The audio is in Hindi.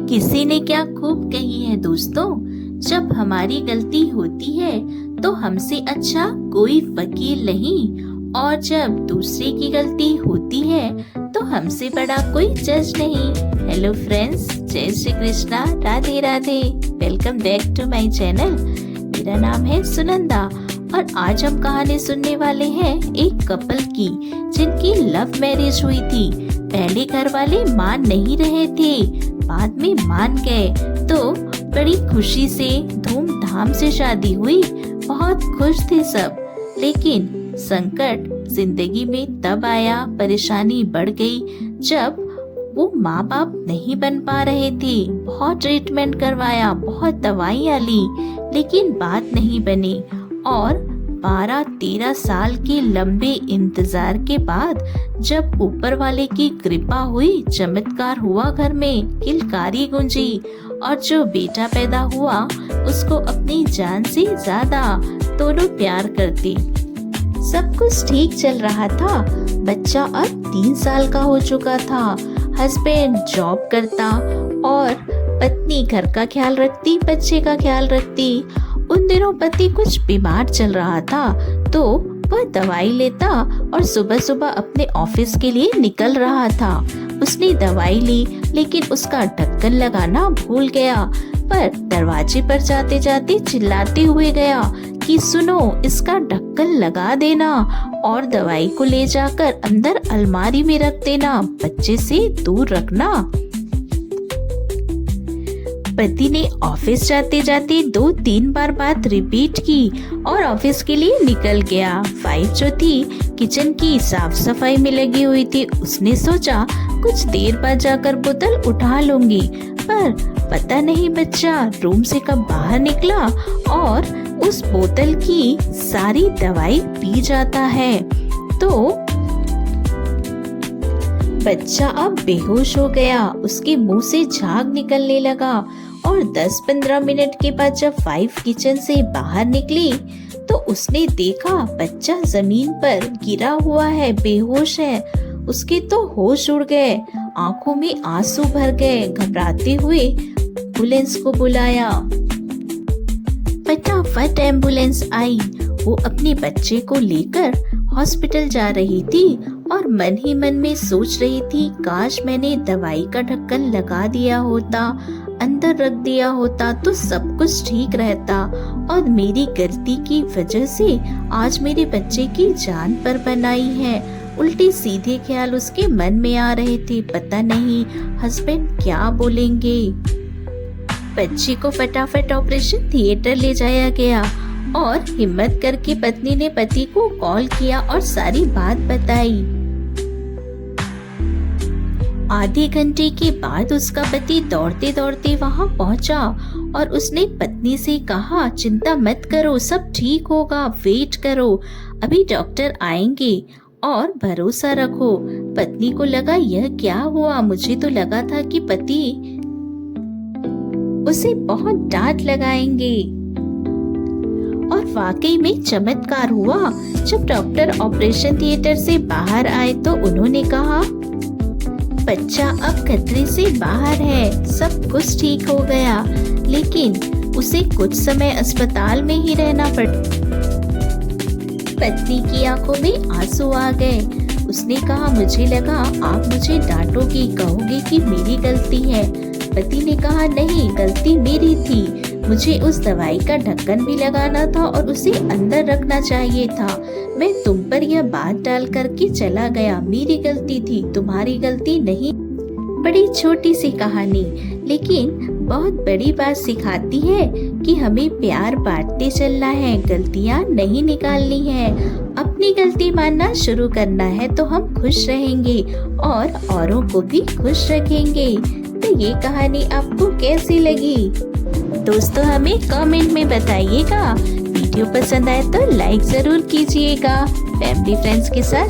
किसी ने क्या खूब कही है दोस्तों, जब हमारी गलती होती है तो हमसे अच्छा कोई वकील नहीं, और जब दूसरे की गलती होती है तो हमसे बड़ा कोई जज नहीं। हेलो फ्रेंड्स, जय Shri Krishna, Radhe Radhe. Welcome back to my channel. मेरा नाम है सुनंदा और आज हम कहानी सुनने वाले हैं एक कपल की, जिनकी लव मैरिज हुई थी। पहले घर वाले मान नहीं रहे थे, बाद में मान गए तो बड़ी खुशी से धूमधाम से शादी हुई। बहुत खुश थे सब, लेकिन संकट जिंदगी में तब आया, परेशानी बढ़ गई जब वो माँ बाप नहीं बन पा रहे थे। बहुत ट्रीटमेंट करवाया, बहुत दवाइयाँ ली, लेकिन बात नहीं बनी। और 12-13 साल के लंबे इंतजार के बाद जब ऊपर वाले की कृपा हुई, चमत्कार हुआ, घर में किलकारी गूंजी और जो बेटा पैदा हुआ उसको अपनी जान से ज्यादा दोनों प्यार करते। सब कुछ ठीक चल रहा था। बच्चा अब 3 साल का हो चुका था। हस्बैंड जॉब करता और पत्नी घर का ख्याल रखती, बच्चे का ख्याल रखती। उन दिनों पति कुछ बीमार चल रहा था तो वह दवाई लेता और सुबह सुबह अपने ऑफिस के लिए निकल रहा था। उसने दवाई ली, लेकिन उसका ढक्कन लगाना भूल गया। पर दरवाजे पर जाते जाते चिल्लाते हुए गया कि सुनो, इसका ढक्कन लगा देना और दवाई को ले जाकर अंदर अलमारी में रख देना, बच्चे से दूर रखना। पति ने ऑफिस जाते जाते 2-3 बार बात रिपीट की और ऑफिस के लिए निकल गया। वाइफ जो थी किचन की साफ सफाई में लगी हुई थी। उसने सोचा कुछ देर बाद जाकर बोतल उठा लूंगी, पर पता नहीं बच्चा रूम से कब बाहर निकला और उस बोतल की सारी दवाई पी जाता है। तो बच्चा अब बेहोश हो गया, उसके मुंह से झाग निकलने लगा और 10-15 मिनट के बाद जब वाइफ किचन से बाहर निकली तो उसने देखा बच्चा जमीन पर गिरा हुआ है, बेहोश है। उसके तो होश उड़ गए, आंखों में आंसू भर गए। घबराते हुए एम्बुलेंस को बुलाया। फटाफट एम्बुलेंस आई। वो अपने बच्चे को लेकर हॉस्पिटल जा रही थी और मन ही मन में सोच रही थी, काश मैंने दवाई का ढक्कन लगा दिया होता, अंदर रख दिया होता तो सब कुछ ठीक रहता, और मेरी गलती की वजह से आज मेरे बच्चे की जान पर बनाई है। उल्टे सीधे ख्याल उसके मन में आ रहे थे। पता नहीं हस्बैंड क्या बोलेंगे। बच्चे को फटाफट ऑपरेशन थिएटर ले जाया गया और हिम्मत करके पत्नी ने पति को कॉल किया और सारी बात बताई। आधे घंटे के बाद उसका पति दौड़ते दौड़ते वहां पहुंचा और उसने पत्नी से कहा, चिंता मत करो, सब ठीक होगा, वेट करो, अभी डॉक्टर आएंगे और भरोसा रखो। पत्नी को लगा यह क्या हुआ, मुझे तो लगा था कि पति उसे बहुत डांट लगाएंगे। और वाकई में चमत्कार हुआ। जब डॉक्टर ऑपरेशन थिएटर से बाहर आए तो उन्होंने कहा, बच्चा अब खतरे से बाहर है, सब कुछ ठीक हो गया, लेकिन उसे कुछ समय अस्पताल में ही रहना पड़ा। पत्नी की आंखों में आंसू आ गए। उसने कहा, मुझे लगा आप मुझे डांटोगी, कहोगे कि मेरी गलती है। पति ने कहा, नहीं, गलती मेरी थी, मुझे उस दवाई का ढक्कन भी लगाना था और उसे अंदर रखना चाहिए था। मैं तुम पर यह बात डाल करके चला गया, मेरी गलती थी, तुम्हारी गलती नहीं। बड़ी छोटी सी कहानी, लेकिन बहुत बड़ी बात सिखाती है कि हमें प्यार बांटते चलना है, गलतियाँ नहीं निकालनी है। अपनी गलती मानना शुरू करना है तो हम खुश रहेंगे और औरों को भी खुश रखेंगे। तो ये कहानी आपको कैसी लगी दोस्तों, हमें कमेंट में बताइएगा। वीडियो पसंद आए तो लाइक जरूर कीजिएगा। फैमिली फ्रेंड्स के साथ